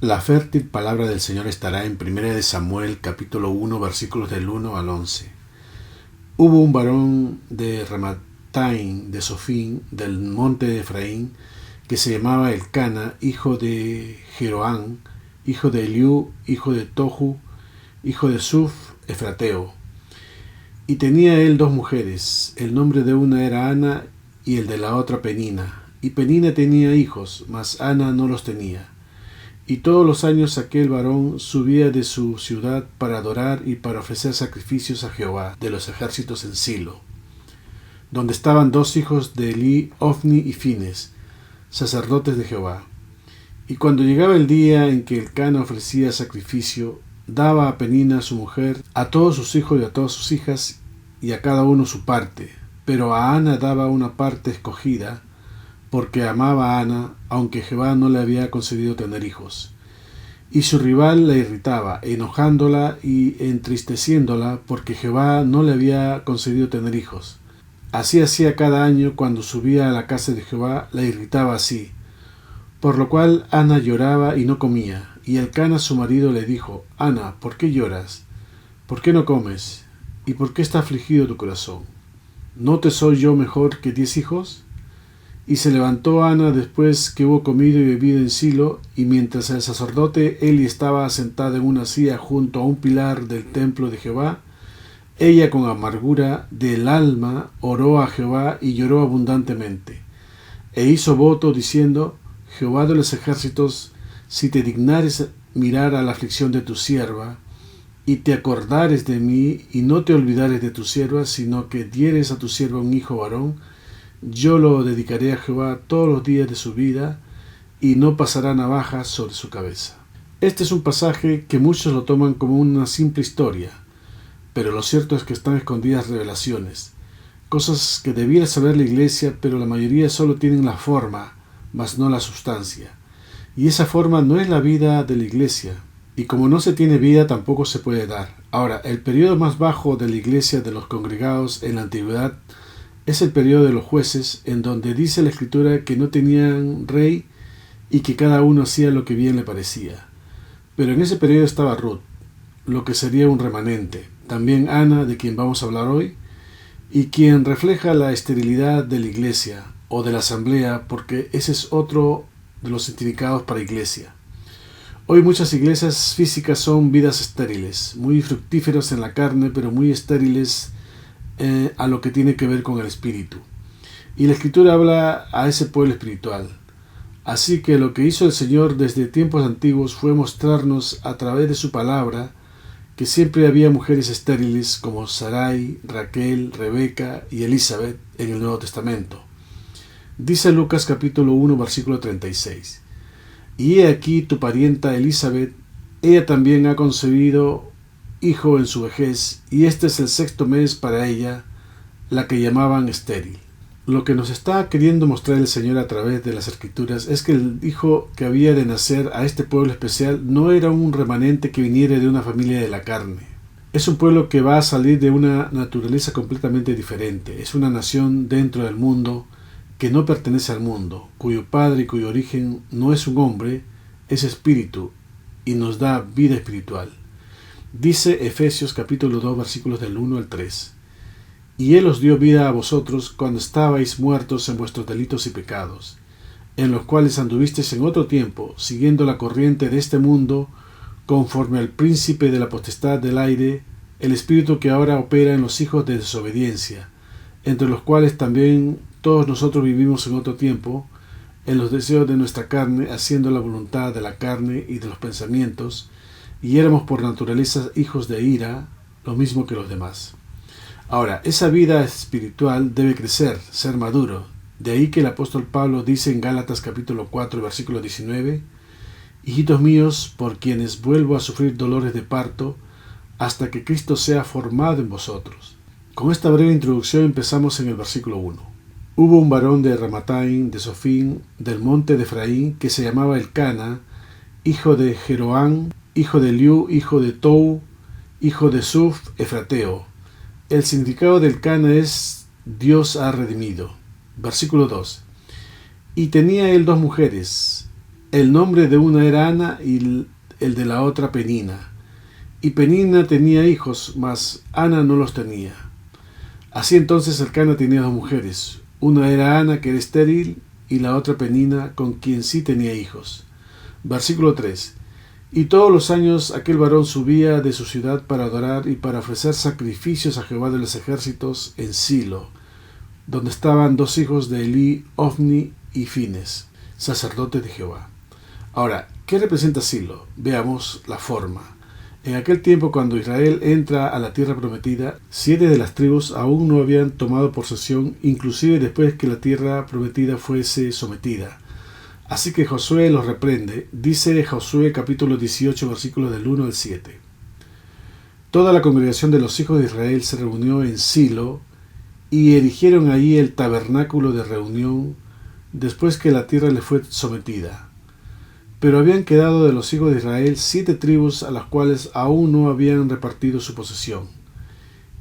La fértil palabra del Señor estará en 1 Samuel capítulo 1 versículos del 1 al 11. Hubo un varón de Ramataim de Sofín del monte de Efraín que se llamaba Elcana, hijo de Jeroán, hijo de Eliú, hijo de Tohu, hijo de Suf, efrateo. Y tenía él dos mujeres, el nombre de una era Ana y el de la otra Penina. Y Penina tenía hijos, mas Ana no los tenía. Y todos los años aquel varón subía de su ciudad para adorar y para ofrecer sacrificios a Jehová de los ejércitos en Silo, donde estaban dos hijos de Elí, Ofni y Fines, sacerdotes de Jehová. Y cuando llegaba el día en que Elcana ofrecía sacrificio, daba a Penina su mujer, a todos sus hijos y a todas sus hijas, y a cada uno su parte, pero a Ana daba una parte escogida, porque amaba a Ana, aunque Jehová no le había concedido tener hijos. Y su rival la irritaba, enojándola y entristeciéndola, porque Jehová no le había concedido tener hijos. Así hacía cada año cuando subía a la casa de Jehová, la irritaba así. Por lo cual Ana lloraba y no comía. Y Elcana su marido le dijo: Ana, ¿por qué lloras? ¿Por qué no comes? ¿Y por qué está afligido tu corazón? ¿No te soy yo mejor que 10 hijos? Y se levantó Ana después que hubo comido y bebido en Silo, y mientras el sacerdote Eli estaba sentada en una silla junto a un pilar del templo de Jehová, ella con amargura del alma oró a Jehová y lloró abundantemente. E hizo voto diciendo: Jehová de los ejércitos, si te dignares mirar a la aflicción de tu sierva, y te acordares de mí, y no te olvidares de tu sierva, sino que dieres a tu sierva un hijo varón, yo lo dedicaré a Jehová todos los días de su vida, y no pasará navaja sobre su cabeza. Este es un pasaje que muchos lo toman como una simple historia, pero lo cierto es que están escondidas revelaciones, cosas que debiera saber la iglesia, pero la mayoría solo tienen la forma, mas no la sustancia. Y esa forma no es la vida de la iglesia, y como no se tiene vida tampoco se puede dar. Ahora, el periodo más bajo de la iglesia de los congregados en la antigüedad es el periodo de los jueces, en donde dice la escritura que no tenían rey y que cada uno hacía lo que bien le parecía. Pero en ese periodo estaba Ruth, lo que sería un remanente, también Ana, de quien vamos a hablar hoy, y quien refleja la esterilidad de la iglesia o de la asamblea, porque ese es otro de los significados para iglesia. Hoy muchas iglesias físicas son vidas estériles, muy fructíferas en la carne, pero muy estériles a lo que tiene que ver con el espíritu. Y la escritura habla a ese pueblo espiritual. Así que lo que hizo el Señor desde tiempos antiguos fue mostrarnos a través de su palabra que siempre había mujeres estériles como Sarai, Raquel, Rebeca y Elizabeth en el Nuevo Testamento. Dice Lucas capítulo 1 versículo 36: Y he aquí tu parienta Elizabeth, ella también ha concebido hijo en su vejez, y este es el 6º mes para ella, la que llamaban estéril. Lo que nos está queriendo mostrar el Señor a través de las Escrituras es que el hijo que había de nacer a este pueblo especial no era un remanente que viniera de una familia de la carne. Es un pueblo que va a salir de una naturaleza completamente diferente. Es una nación dentro del mundo que no pertenece al mundo, cuyo padre y cuyo origen no es un hombre, es espíritu, y nos da vida espiritual. Dice Efesios capítulo 2 versículos del 1 al 3: Y Él os dio vida a vosotros cuando estabais muertos en vuestros delitos y pecados, en los cuales anduvisteis en otro tiempo, siguiendo la corriente de este mundo, conforme al príncipe de la potestad del aire, el espíritu que ahora opera en los hijos de desobediencia, entre los cuales también todos nosotros vivimos en otro tiempo, en los deseos de nuestra carne, haciendo la voluntad de la carne y de los pensamientos, y éramos por naturaleza hijos de ira, lo mismo que los demás. Ahora, esa vida espiritual debe crecer, ser maduro. De ahí que el apóstol Pablo dice en Gálatas capítulo 4, versículo 19: Hijitos míos, por quienes vuelvo a sufrir dolores de parto, hasta que Cristo sea formado en vosotros. Con esta breve introducción empezamos en el versículo 1. Hubo un varón de Ramataim, de Sofín, del monte de Efraín, que se llamaba Elcana, hijo de Jeroán, hijo de Eliú, hijo de Tohu, hijo de Suf, efrateo. El significado del Elcana es Dios ha redimido. Versículo 2. Y tenía él dos mujeres, El nombre de una era Ana y el de la otra Penina. Y Penina tenía hijos, mas Ana no los tenía. Así entonces Elcana tenía dos mujeres. Una era Ana, que era estéril, y la otra Penina, con quien sí tenía hijos. Versículo 3. Y todos los años aquel varón subía de su ciudad para adorar y para ofrecer sacrificios a Jehová de los ejércitos en Silo, donde estaban dos hijos de Elí, Ofni y Fines, sacerdotes de Jehová. Ahora, ¿qué representa Silo? Veamos la forma. En aquel tiempo, cuando Israel entra a la tierra prometida, 7 de las tribus aún no habían tomado posesión, inclusive después que la tierra prometida fuese sometida. Así que Josué los reprende. Dice Josué capítulo 18, versículos del 1 al 7. Toda la congregación de los hijos de Israel se reunió en Silo y erigieron allí el tabernáculo de reunión después que la tierra les fue sometida. Pero habían quedado de los hijos de Israel 7 tribus a las cuales aún no habían repartido su posesión.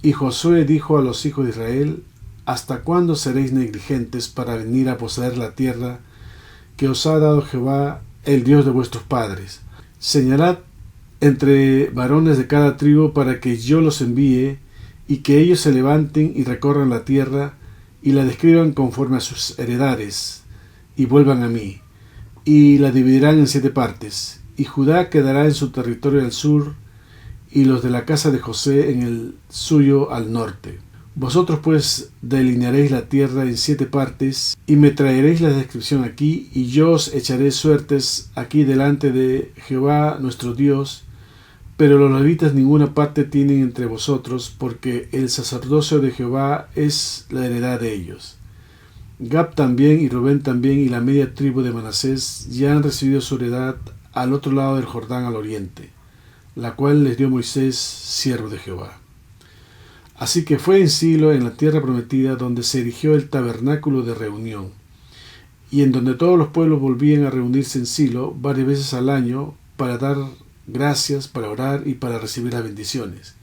Y Josué dijo a los hijos de Israel: ¿Hasta cuándo seréis negligentes para venir a poseer la tierra que os ha dado Jehová, el Dios de vuestros padres? Señalad entre varones de cada tribu para que yo los envíe, y que ellos se levanten y recorran la tierra, y la describan conforme a sus heredades, y vuelvan a mí. Y la dividirán en 7 partes, y Judá quedará en su territorio al sur, y los de la casa de José en el suyo al norte. Vosotros pues delinearéis la tierra en 7 partes, y me traeréis la descripción aquí, y yo os echaré suertes aquí delante de Jehová nuestro Dios, pero los levitas ninguna parte tienen entre vosotros, porque el sacerdocio de Jehová es la heredad de ellos. Gad también y Rubén también y la media tribu de Manasés ya han recibido su heredad al otro lado del Jordán al oriente, la cual les dio Moisés, siervo de Jehová. Así que fue en Silo, en la tierra prometida, donde se erigió el tabernáculo de reunión, y en donde todos los pueblos volvían a reunirse en Silo varias veces al año para dar gracias, para orar y para recibir las bendiciones.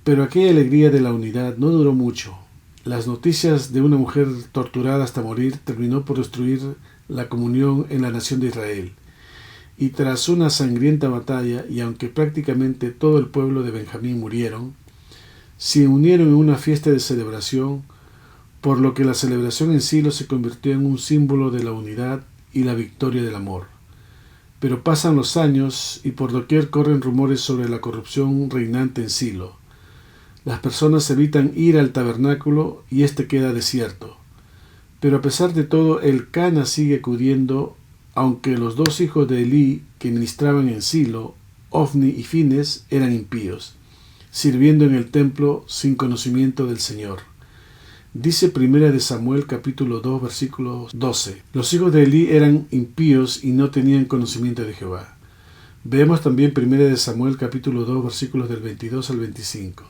Pero aquella alegría de la unidad no duró mucho. Las noticias de una mujer torturada hasta morir terminó por destruir la comunión en la nación de Israel. Y tras una sangrienta batalla, y aunque prácticamente todo el pueblo de Benjamín murieron, se unieron en una fiesta de celebración, por lo que la celebración en Silo se convirtió en un símbolo de la unidad y la victoria del amor. Pero pasan los años y por doquier corren rumores sobre la corrupción reinante en Silo. Las personas evitan ir al tabernáculo y éste queda desierto. Pero a pesar de todo, Elcana sigue acudiendo, aunque los 2 hijos de Elí que ministraban en Silo, Ofni y Fines, eran impíos, sirviendo en el templo sin conocimiento del Señor. Dice 1 Samuel capítulo 2 versículo 12. Los hijos de Elí eran impíos y no tenían conocimiento de Jehová. Vemos también 1 Samuel capítulo 2 versículos del 22 al 25.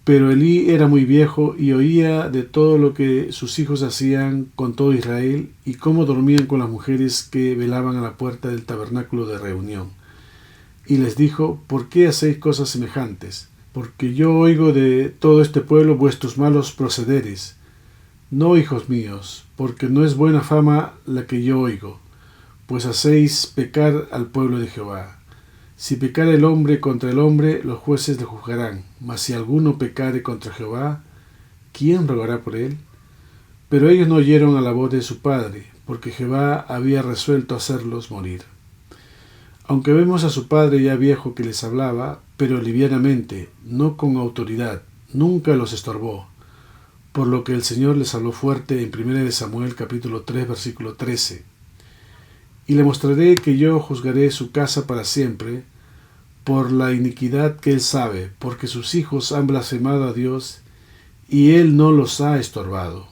Pero Elí era muy viejo y oía de todo lo que sus hijos hacían con todo Israel y cómo dormían con las mujeres que velaban a la puerta del tabernáculo de reunión. Y les dijo: ¿Por qué hacéis cosas semejantes? Porque yo oigo de todo este pueblo vuestros malos procederes. No, hijos míos, porque no es buena fama la que yo oigo, pues hacéis pecar al pueblo de Jehová. Si pecare el hombre contra el hombre, los jueces le juzgarán, mas si alguno pecare contra Jehová, ¿quién rogará por él? Pero ellos no oyeron a la voz de su padre, porque Jehová había resuelto hacerlos morir. Aunque vemos a su padre ya viejo que les hablaba, pero livianamente, no con autoridad, nunca los estorbó, por lo que el Señor les habló fuerte en 1 Samuel capítulo 3 versículo 13. Y le mostraré que yo juzgaré su casa para siempre, por la iniquidad que él sabe, porque sus hijos han blasfemado a Dios, y él no los ha estorbado.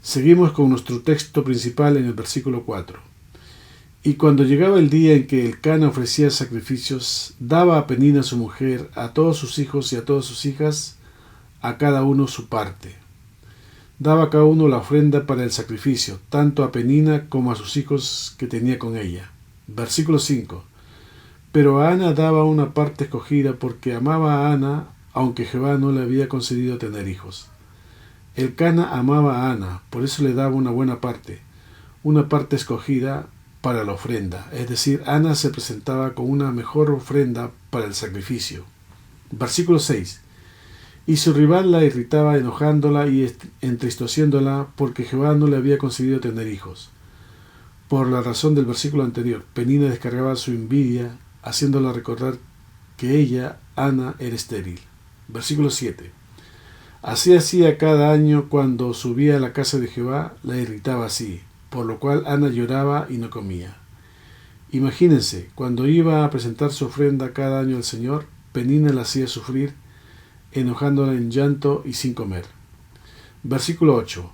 Seguimos con nuestro texto principal en el versículo 4. Y cuando llegaba el día en que Elcana ofrecía sacrificios, daba a Penina su mujer, a todos sus hijos y a todas sus hijas, a cada uno su parte. Daba a cada uno la ofrenda para el sacrificio, tanto a Penina como a sus hijos que tenía con ella. Versículo 5. Pero a Ana daba una parte escogida porque amaba a Ana, aunque Jehová no le había concedido tener hijos. Elcana amaba a Ana, por eso le daba una buena parte, una parte escogida, para la ofrenda, es decir, Ana se presentaba con una mejor ofrenda para el sacrificio. Versículo 6. Y su rival la irritaba enojándola y entristeciéndola porque Jehová no le había concedido tener hijos. Por la razón del versículo anterior, Penina descargaba su envidia, haciéndola recordar que ella, Ana, era estéril. Versículo 7. Así hacía cada año cuando subía a la casa de Jehová, la irritaba así, por lo cual Ana lloraba y no comía. Imagínense, cuando iba a presentar su ofrenda cada año al Señor, Penina la hacía sufrir, enojándola en llanto y sin comer. Versículo 8.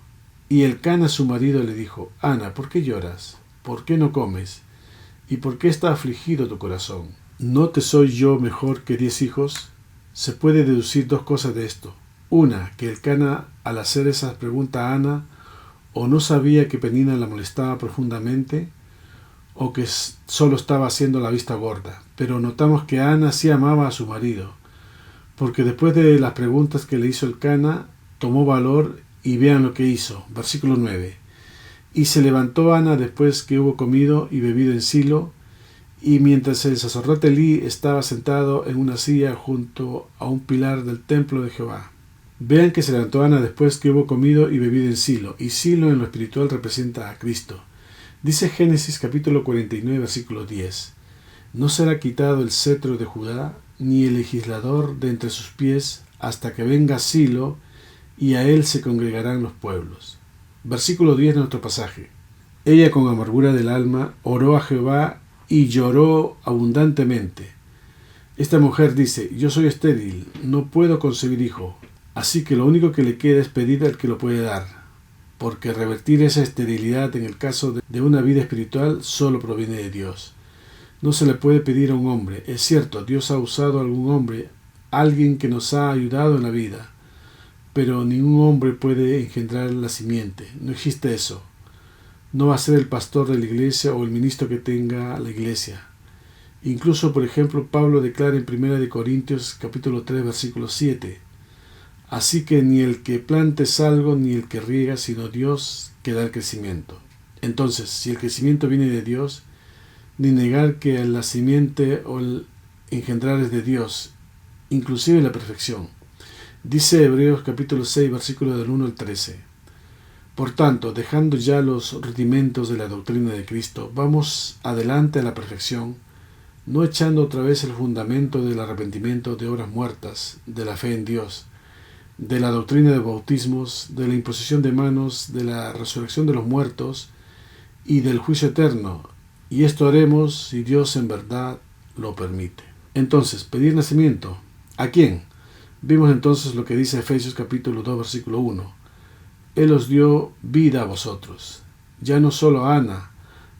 Y Elcana su marido le dijo: Ana, ¿por qué lloras? ¿Por qué no comes? ¿Y por qué está afligido tu corazón? ¿No te soy yo mejor que 10 hijos? Se puede deducir 2 cosas de esto. Una, que Elcana, al hacer esa pregunta a Ana, o no sabía que Penina la molestaba profundamente, o que solo estaba haciendo la vista gorda. Pero notamos que Ana sí amaba a su marido, porque después de las preguntas que le hizo Elcana, tomó valor y vean lo que hizo. Versículo 9. Y se levantó Ana después que hubo comido y bebido en Silo, y mientras el sacerdote Elí estaba sentado en una silla junto a un pilar del templo de Jehová. Vean que se levantó Ana después que hubo comido y bebido en Silo, y Silo en lo espiritual representa a Cristo. Dice Génesis capítulo 49 versículo 10. No será quitado el cetro de Judá, ni el legislador de entre sus pies, hasta que venga Silo, y a él se congregarán los pueblos. Versículo 10 de nuestro pasaje. Ella con amargura del alma oró a Jehová y lloró abundantemente. Esta mujer dice: yo soy estéril, no puedo concebir hijo, así que lo único que le queda es pedir al que lo puede dar, porque revertir esa esterilidad en el caso de una vida espiritual solo proviene de Dios. No se le puede pedir a un hombre. Es cierto, Dios ha usado a algún hombre, alguien que nos ha ayudado en la vida, pero ningún hombre puede engendrar la simiente. No existe eso. No va a ser el pastor de la iglesia o el ministro que tenga la iglesia. Incluso, por ejemplo, Pablo declara en 1 Corintios capítulo 3 versículo 7: así que ni el que plante es algo, ni el que riega, sino Dios que da el crecimiento. Entonces, si el crecimiento viene de Dios, ni negar que la simiente o el engendrar es de Dios, inclusive la perfección. Dice Hebreos capítulo 6 versículo del 1 al 13. Por tanto, dejando ya los rudimentos de la doctrina de Cristo, vamos adelante a la perfección, no echando otra vez el fundamento del arrepentimiento de obras muertas, de la fe en Dios, de la doctrina de bautismos, de la imposición de manos, de la resurrección de los muertos y del juicio eterno, y esto haremos si Dios en verdad lo permite. Entonces, pedir nacimiento, ¿a quién? Vimos entonces lo que dice Efesios capítulo 2 versículo 1. Él os dio vida a vosotros, ya no solo a Ana.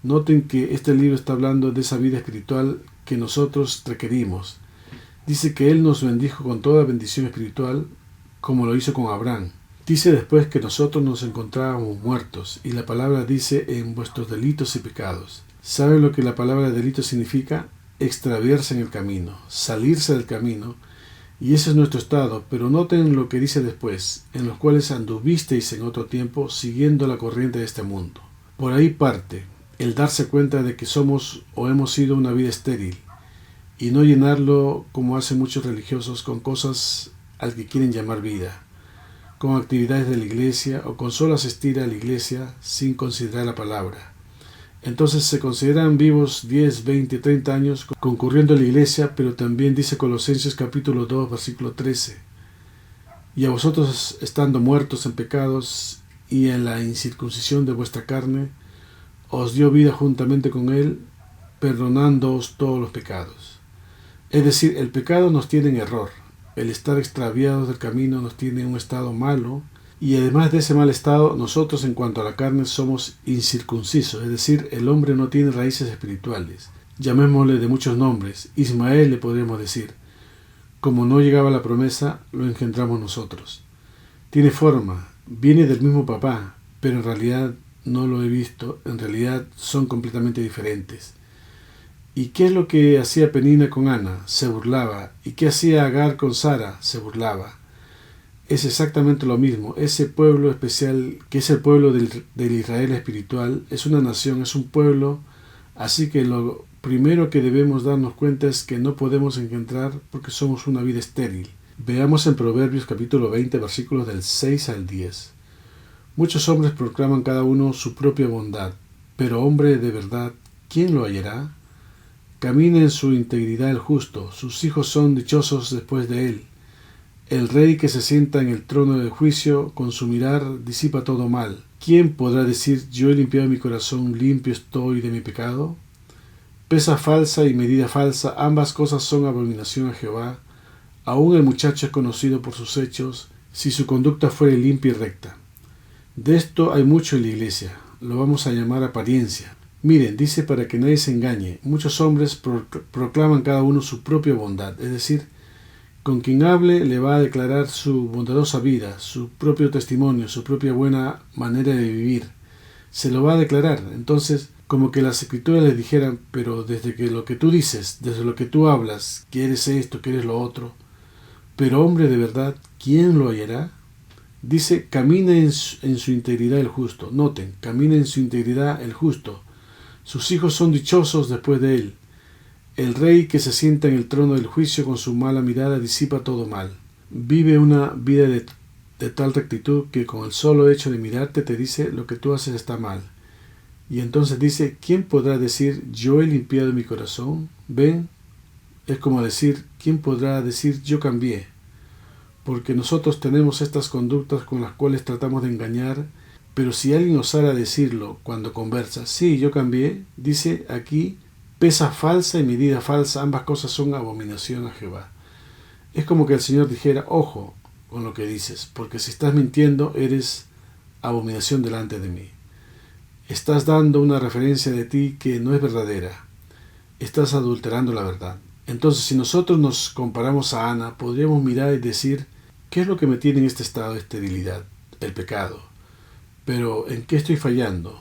Noten que este libro está hablando de esa vida espiritual que nosotros requerimos. Dice que Él nos bendijo con toda bendición espiritual, como lo hizo con Abraham. Dice después que nosotros nos encontrábamos muertos, y la palabra dice en vuestros delitos y pecados. ¿Saben lo que la palabra delito significa? Extraviarse en el camino, salirse del camino, y ese es nuestro estado. Pero noten lo que dice después: en los cuales anduvisteis en otro tiempo, siguiendo la corriente de este mundo. Por ahí parte el darse cuenta de que somos o hemos sido una vida estéril, y no llenarlo como hacen muchos religiosos con cosas al que quieren llamar vida, con actividades de la iglesia o con solo asistir a la iglesia sin considerar la palabra. Entonces se consideran vivos 10, 20, 30 años concurriendo a la iglesia, pero también dice Colosenses capítulo 2 versículo 13: y a vosotros estando muertos en pecados y en la incircuncisión de vuestra carne, os dio vida juntamente con él, perdonándoos todos los pecados. Es decir, el pecado nos tiene en error, el estar extraviados del camino nos tiene en un estado malo, y además de ese mal estado, nosotros en cuanto a la carne somos incircuncisos, es decir, el hombre no tiene raíces espirituales. Llamémosle de muchos nombres. Ismael le podríamos decir. Como no llegaba la promesa, lo engendramos nosotros. Tiene forma, viene del mismo papá, pero en realidad no lo he visto, en realidad son completamente diferentes. ¿Y qué es lo que hacía Penina con Ana? Se burlaba. ¿Y qué hacía Agar con Sara? Se burlaba. Es exactamente lo mismo. Ese pueblo especial, que es el pueblo del Israel espiritual, es una nación, es un pueblo Así que lo primero que debemos darnos cuenta es que no podemos engendrar porque somos una vida estéril. Veamos en Proverbios capítulo 20 versículos del 6 al 10. Muchos hombres proclaman cada uno su propia bondad, pero hombre de verdad, ¿quién lo hallará? Camina en su integridad el justo, sus hijos son dichosos después de él. El rey que se sienta en el trono del juicio, con su mirar disipa todo mal. ¿Quién podrá decir, yo he limpiado mi corazón, limpio estoy de mi pecado? Pesa falsa y medida falsa, ambas cosas son abominación a Jehová. Aún el muchacho es conocido por sus hechos, si su conducta fuere limpia y recta. De esto hay mucho en la iglesia, lo vamos a llamar apariencia. Miren, dice para que nadie se engañe, muchos hombres proclaman cada uno su propia bondad, es decir, con quien hable le va a declarar su bondadosa vida, su propio testimonio, su propia buena manera de vivir. Se lo va a declarar. Entonces, como que las escrituras les dijeran, pero desde que lo que tú dices, desde lo que tú hablas, que eres esto, que eres lo otro, pero hombre de verdad, ¿quién lo hallará? Dice, camina en su integridad el justo. Noten, camina en su integridad el justo. Sus hijos son dichosos después de él. El rey que se sienta en el trono del juicio con su mala mirada disipa todo mal. Vive una vida de tal rectitud que con el solo hecho de mirarte te dice lo que tú haces está mal. Y entonces dice, ¿quién podrá decir yo he limpiado mi corazón? ¿Ven? Es como decir, ¿quién podrá decir yo cambié? Porque nosotros tenemos estas conductas con las cuales tratamos de engañar, pero si alguien osara decirlo cuando conversa, sí, yo cambié, dice aquí, pesa falsa y medida falsa, ambas cosas son abominación a Jehová. Es como que el Señor dijera, ojo con lo que dices, porque si estás mintiendo, eres abominación delante de mí. Estás dando una referencia de ti que no es verdadera. Estás adulterando la verdad. Entonces, si nosotros nos comparamos a Ana, podríamos mirar y decir, ¿qué es lo que me tiene en este estado de esterilidad? El pecado. Pero, ¿en qué estoy fallando?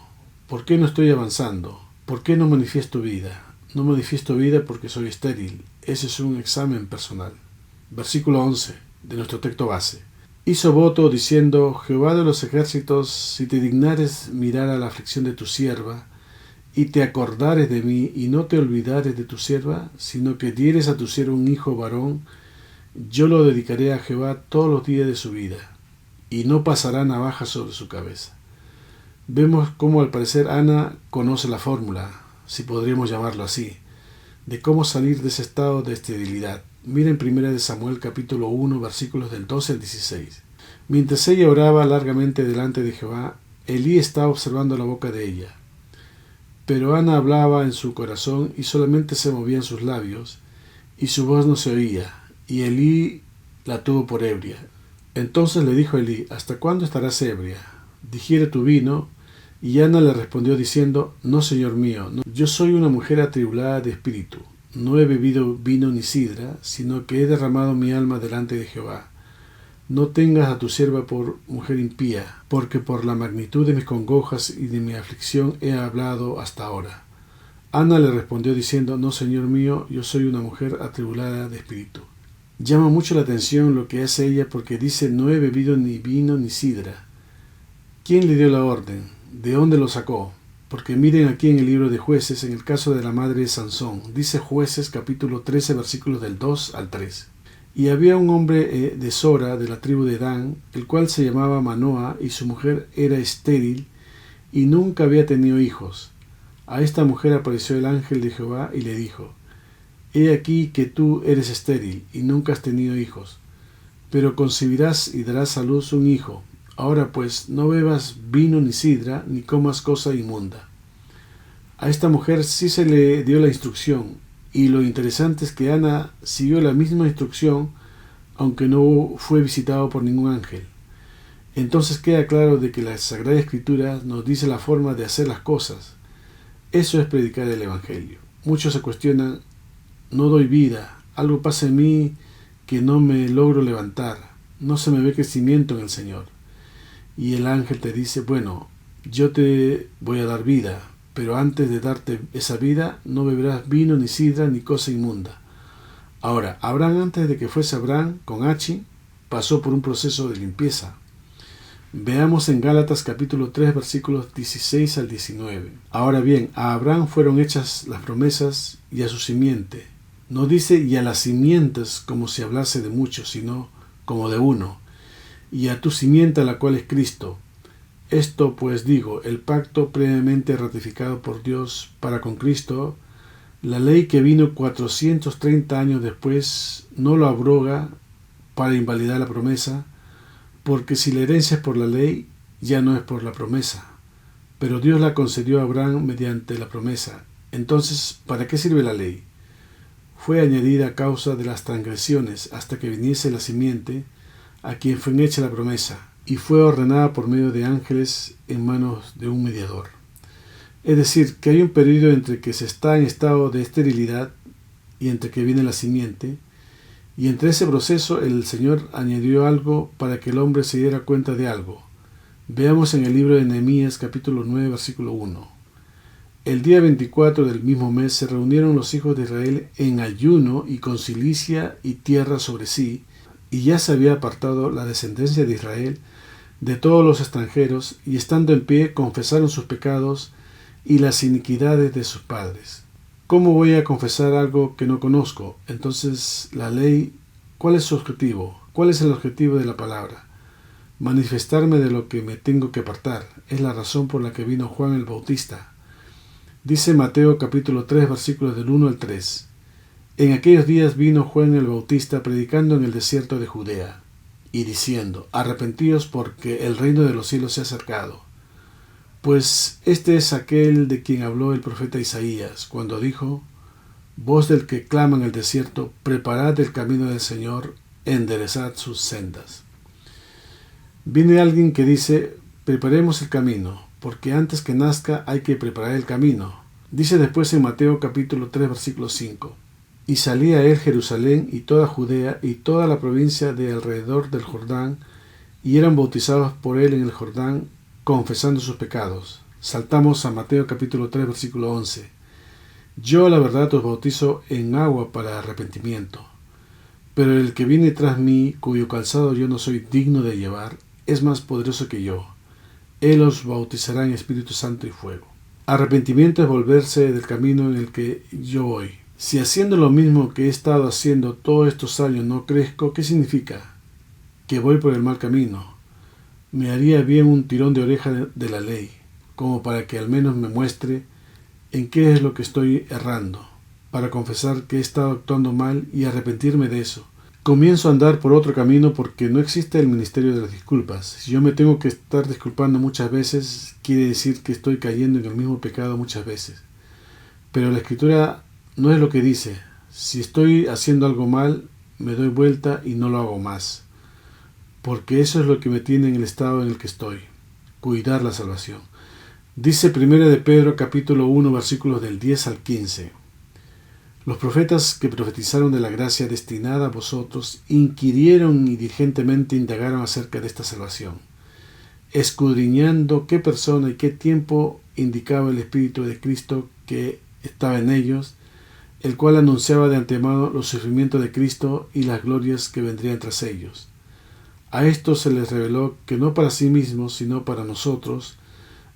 ¿Por qué no estoy avanzando? ¿Por qué no manifiesto vida? No manifiesto vida porque soy estéril. Ese es un examen personal. Versículo 11 de nuestro texto base. Hizo voto diciendo, Jehová de los ejércitos, si te dignares mirar a la aflicción de tu sierva, y te acordares de mí, y no te olvidares de tu sierva, sino que dieres a tu sierva un hijo varón, yo lo dedicaré a Jehová todos los días de su vida, y no pasará navaja sobre su cabeza. Vemos cómo al parecer Ana conoce la fórmula, si podríamos llamarlo así, de cómo salir de ese estado de esterilidad. Miren 1 Samuel capítulo 1 versículos del 12 al 16. Mientras ella oraba largamente delante de Jehová, Elí estaba observando la boca de ella. Pero Ana hablaba en su corazón y solamente se movían sus labios, y su voz no se oía, y Elí la tuvo por ebria. Entonces le dijo Elí, ¿hasta cuándo estarás ebria? Digiere tu vino. Y Ana le respondió diciendo, no, señor mío, no, yo soy una mujer atribulada de espíritu. No he bebido vino ni sidra, sino que he derramado mi alma delante de Jehová. No tengas a tu sierva por mujer impía, porque por la magnitud de mis congojas y de mi aflicción he hablado hasta ahora. Ana le respondió diciendo, no, señor mío, yo soy una mujer atribulada de espíritu. Llama mucho la atención lo que hace ella porque dice, no he bebido ni vino ni sidra. ¿Quién le dio la orden? ¿De dónde lo sacó? Porque miren aquí en el libro de Jueces, en el caso de la madre de Sansón, dice Jueces capítulo 13 versículos del 2 al 3. Y había un hombre de Sora, de la tribu de Dan, el cual se llamaba Manoa, y su mujer era estéril, y nunca había tenido hijos. A esta mujer apareció el ángel de Jehová y le dijo, he aquí que tú eres estéril, y nunca has tenido hijos, pero concebirás y darás a luz un hijo. Ahora pues, no bebas vino ni sidra, ni comas cosa inmunda. A esta mujer sí se le dio la instrucción, y lo interesante es que Ana siguió la misma instrucción, aunque no fue visitado por ningún ángel. Entonces queda claro de que la Sagrada Escritura nos dice la forma de hacer las cosas. Eso es predicar el Evangelio. Muchos se cuestionan, no doy vida, algo pasa en mí que no me logro levantar, no se me ve crecimiento en el Señor. Y el ángel te dice, bueno, yo te voy a dar vida, pero antes de darte esa vida no beberás vino ni sidra ni cosa inmunda. Ahora, Abraham, antes de que fuese Abraham con H, pasó por un proceso de limpieza. Veamos en Gálatas capítulo 3 versículos 16 al 19. Ahora bien, a Abraham fueron hechas las promesas y a su simiente. No dice y a las simientes como si hablase de muchos, sino como de uno. Y a tu simiente, a la cual es Cristo. Esto pues digo, el pacto previamente ratificado por Dios para con Cristo, la ley que vino 430 años después, no lo abroga para invalidar la promesa, porque si la herencia es por la ley, ya no es por la promesa. Pero Dios la concedió a Abraham mediante la promesa. Entonces, ¿para qué sirve la ley? Fue añadida a causa de las transgresiones hasta que viniese la simiente, a quien fue hecha la promesa, y fue ordenada por medio de ángeles en manos de un mediador. Es decir, que hay un periodo entre que se está en estado de esterilidad y entre que viene la simiente, y entre ese proceso el Señor añadió algo para que el hombre se diera cuenta de algo. Veamos en el libro de Nehemías capítulo 9 versículo 1. El día 24 del mismo mes se reunieron los hijos de Israel en ayuno y con cilicia y tierra sobre sí, y ya se había apartado la descendencia de Israel de todos los extranjeros, y estando en pie confesaron sus pecados y las iniquidades de sus padres. ¿Cómo voy a confesar algo que no conozco? Entonces, la ley, ¿cuál es su objetivo? ¿Cuál es el objetivo de la palabra? Manifestarme de lo que me tengo que apartar. Es la razón por la que vino Juan el Bautista. Dice Mateo capítulo 3 versículos del 1 al 3. En aquellos días vino Juan el Bautista predicando en el desierto de Judea, y diciendo, arrepentíos porque el reino de los cielos se ha acercado. Pues este es aquel de quien habló el profeta Isaías, cuando dijo, voz del que clama en el desierto, preparad el camino del Señor, enderezad sus sendas. Viene alguien que dice, preparemos el camino, porque antes que nazca hay que preparar el camino. Dice después en Mateo capítulo 3 versículo 5. Y salía él Jerusalén y toda Judea y toda la provincia de alrededor del Jordán, y eran bautizados por él en el Jordán, confesando sus pecados. Saltamos a Mateo capítulo 3 versículo 11. Yo la verdad os bautizo en agua para arrepentimiento, pero el que viene tras mí, cuyo calzado yo no soy digno de llevar, es más poderoso que yo. Él os bautizará en Espíritu Santo y fuego. Arrepentimiento es volverse del camino en el que yo voy. Si haciendo lo mismo que he estado haciendo todos estos años no crezco, ¿qué significa? Que voy por el mal camino. Me haría bien un tirón de oreja de la ley, como para que al menos me muestre en qué es lo que estoy errando, para confesar que he estado actuando mal y arrepentirme de eso. Comienzo a andar por otro camino porque no existe el ministerio de las disculpas. Si yo me tengo que estar disculpando muchas veces, quiere decir que estoy cayendo en el mismo pecado muchas veces. Pero la Escritura no es lo que dice. Si estoy haciendo algo mal, me doy vuelta y no lo hago más. Porque eso es lo que me tiene en el estado en el que estoy. Cuidar la salvación. Dice 1 de Pedro capítulo 1 versículos del 10 al 15. Los profetas que profetizaron de la gracia destinada a vosotros inquirieron y diligentemente indagaron acerca de esta salvación, escudriñando qué persona y qué tiempo indicaba el Espíritu de Cristo que estaba en ellos, el cual anunciaba de antemano los sufrimientos de Cristo y las glorias que vendrían tras ellos. A estos se les reveló que no para sí mismos, sino para nosotros,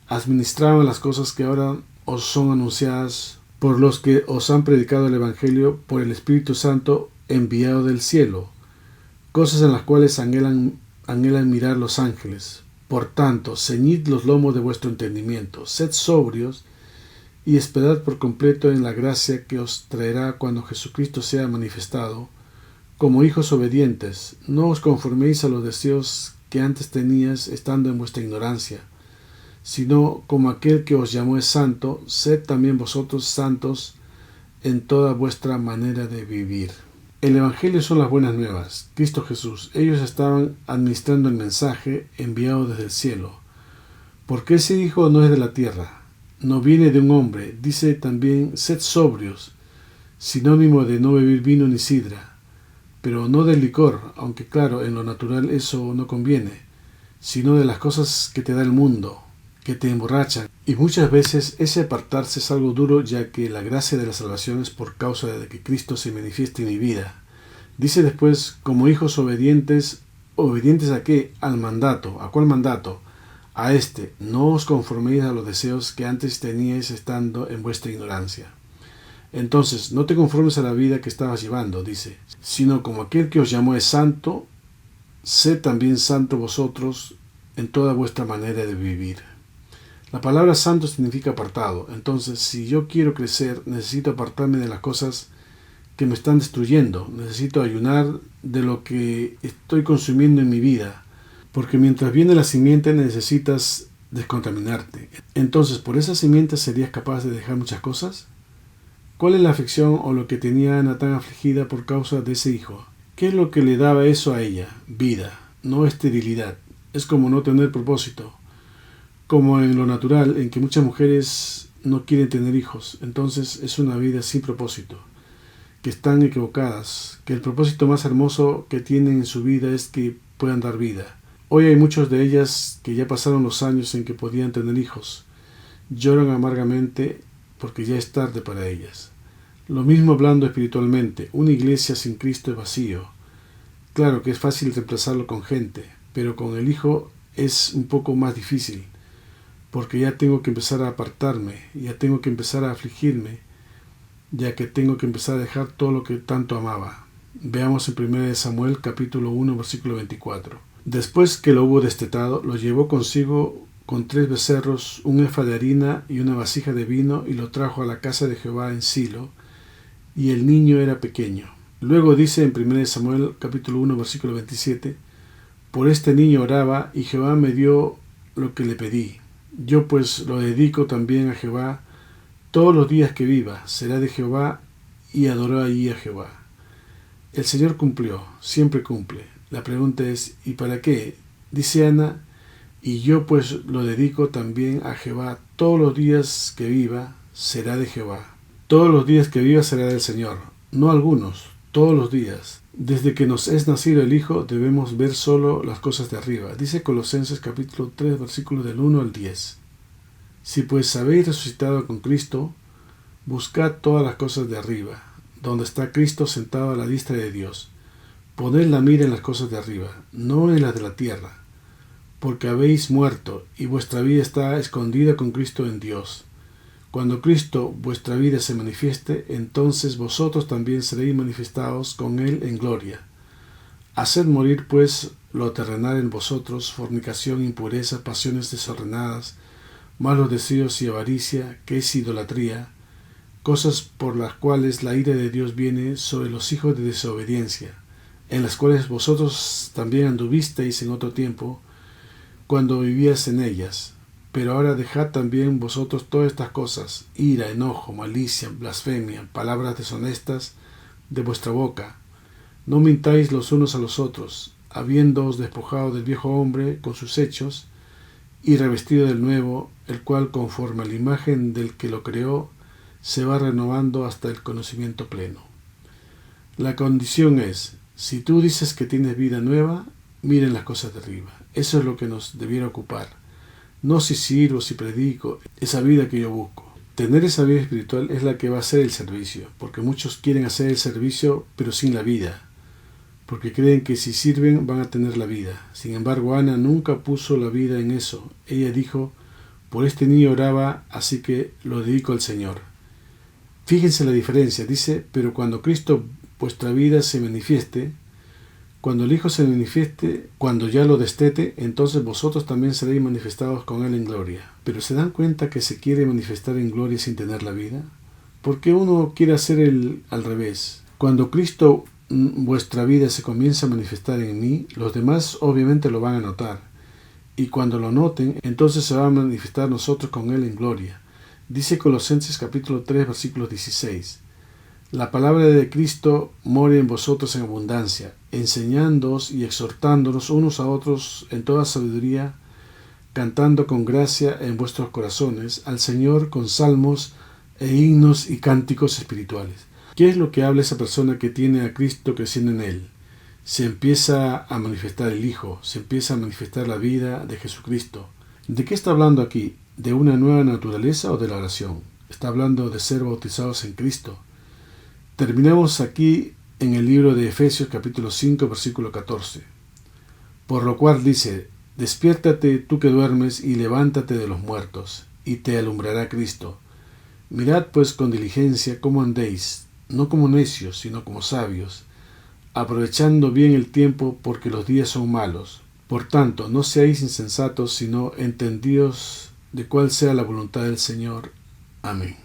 administraban las cosas que ahora os son anunciadas por los que os han predicado el Evangelio por el Espíritu Santo enviado del cielo, cosas en las cuales anhelan mirar los ángeles. Por tanto, ceñid los lomos de vuestro entendimiento, sed sobrios y esperad por completo en la gracia que os traerá cuando Jesucristo sea manifestado. Como hijos obedientes, no os conforméis a los deseos que antes teníais estando en vuestra ignorancia, sino como aquel que os llamó es santo, sed también vosotros santos en toda vuestra manera de vivir. El Evangelio son las buenas nuevas, Cristo Jesús. Ellos estaban administrando el mensaje enviado desde el cielo. Porque ese Hijo no es de la tierra, no viene de un hombre. Dice también, sed sobrios, sinónimo de no beber vino ni sidra, pero no del licor, aunque claro, en lo natural eso no conviene, sino de las cosas que te da el mundo, que te emborrachan, y muchas veces ese apartarse es algo duro, ya que la gracia de la salvación es por causa de que Cristo se manifieste en mi vida. Dice después, como hijos obedientes, ¿Obedientes a qué? Al mandato. ¿A cuál mandato? A este: no os conforméis a los deseos que antes teníais estando en vuestra ignorancia. Entonces, no te conformes a la vida que estabas llevando, dice, sino como aquel que os llamó es santo, sed también santo vosotros en toda vuestra manera de vivir. La palabra santo significa apartado. Entonces, si yo quiero crecer, necesito apartarme de las cosas que me están destruyendo. Necesito ayunar de lo que estoy consumiendo en mi vida, porque mientras viene la simiente necesitas descontaminarte. Entonces, ¿por esa simiente serías capaz de dejar muchas cosas? ¿Cuál es la aflicción o lo que tenía Ana tan afligida por causa de ese hijo? ¿Qué es lo que le daba eso a ella? Vida, no esterilidad. Es como no tener propósito, como en lo natural, en que muchas mujeres no quieren tener hijos. Entonces es una vida sin propósito, que están equivocadas, que el propósito más hermoso que tienen en su vida es que puedan dar vida. Hoy hay muchas de ellas que ya pasaron los años en que podían tener hijos. Lloran amargamente porque ya es tarde para ellas. Lo mismo hablando espiritualmente. Una iglesia sin Cristo es vacío. Claro que es fácil reemplazarlo con gente, pero con el Hijo es un poco más difícil, porque ya tengo que empezar a apartarme, ya tengo que empezar a afligirme, ya que tengo que empezar a dejar todo lo que tanto amaba. Veamos en 1 Samuel capítulo 1 versículo 24. Después que lo hubo destetado, lo llevó consigo con 3 becerros, un efa de harina y una vasija de vino, y lo trajo a la casa de Jehová en Silo, y el niño era pequeño. Luego dice en 1 Samuel capítulo 1 versículo 27, por este niño oraba, y Jehová me dio lo que le pedí. Yo pues lo dedico también a Jehová todos los días que viva, será de Jehová, y adoró allí a Jehová. El Señor cumplió, siempre cumple. La pregunta es, ¿y para qué? Dice Ana, y yo pues lo dedico también a Jehová todos los días que viva, será de Jehová. Todos los días que viva será del Señor, no algunos, todos los días. Desde que nos es nacido el Hijo debemos ver solo las cosas de arriba. Dice Colosenses capítulo 3 versículos del 1 al 10. Si pues habéis resucitado con Cristo, buscad todas las cosas de arriba, donde está Cristo sentado a la diestra de Dios. Poned la mira en las cosas de arriba, no en las de la tierra, porque habéis muerto, y vuestra vida está escondida con Cristo en Dios. Cuando Cristo vuestra vida se manifieste, entonces vosotros también seréis manifestados con Él en gloria. Haced morir pues lo terrenal en vosotros, fornicación, impureza, pasiones desordenadas, malos deseos y avaricia, que es idolatría, cosas por las cuales la ira de Dios viene sobre los hijos de desobediencia, en las cuales vosotros también anduvisteis en otro tiempo, cuando vivías en ellas. Pero ahora dejad también vosotros todas estas cosas: ira, enojo, malicia, blasfemia, palabras deshonestas de vuestra boca. No mintáis los unos a los otros, habiéndoos despojado del viejo hombre con sus hechos, y revestido del nuevo, el cual conforme a la imagen del que lo creó, se va renovando hasta el conocimiento pleno. La condición es, si tú dices que tienes vida nueva, miren las cosas de arriba. Eso es lo que nos debiera ocupar. No si sirvo, si predico, esa vida que yo busco. Tener esa vida espiritual es la que va a hacer el servicio, porque muchos quieren hacer el servicio pero sin la vida, porque creen que si sirven van a tener la vida. Sin embargo, Ana nunca puso la vida en eso. Ella dijo, por este niño oraba, así que lo dedico al Señor. Fíjense la diferencia, dice, pero cuando Cristo vuestra vida se manifieste, cuando el Hijo se manifieste, cuando ya lo destete, entonces vosotros también seréis manifestados con Él en gloria. Pero ¿se dan cuenta que se quiere manifestar en gloria sin tener la vida? Porque uno quiere hacer al revés. Cuando Cristo vuestra vida se comienza a manifestar en mí, los demás obviamente lo van a notar. Y cuando lo noten, entonces se va a manifestar nosotros con Él en gloria. Dice Colosenses capítulo 3 versículo 16. La palabra de Cristo more en vosotros en abundancia, enseñándoos y exhortándonos unos a otros en toda sabiduría, cantando con gracia en vuestros corazones al Señor con salmos e himnos y cánticos espirituales. ¿Qué es lo que habla esa persona que tiene a Cristo creciendo en él? Se empieza a manifestar el Hijo, se empieza a manifestar la vida de Jesucristo. ¿De qué está hablando aquí? ¿De una nueva naturaleza o de la oración? Está hablando de ser bautizados en Cristo. Terminamos aquí en el libro de Efesios capítulo 5 versículo 14. Por lo cual dice: despiértate tú que duermes, y levántate de los muertos, y te alumbrará Cristo. Mirad pues con diligencia cómo andéis, no como necios, sino como sabios, aprovechando bien el tiempo, porque los días son malos. Por tanto, no seáis insensatos, sino entendíos de cuál sea la voluntad del Señor. Amén.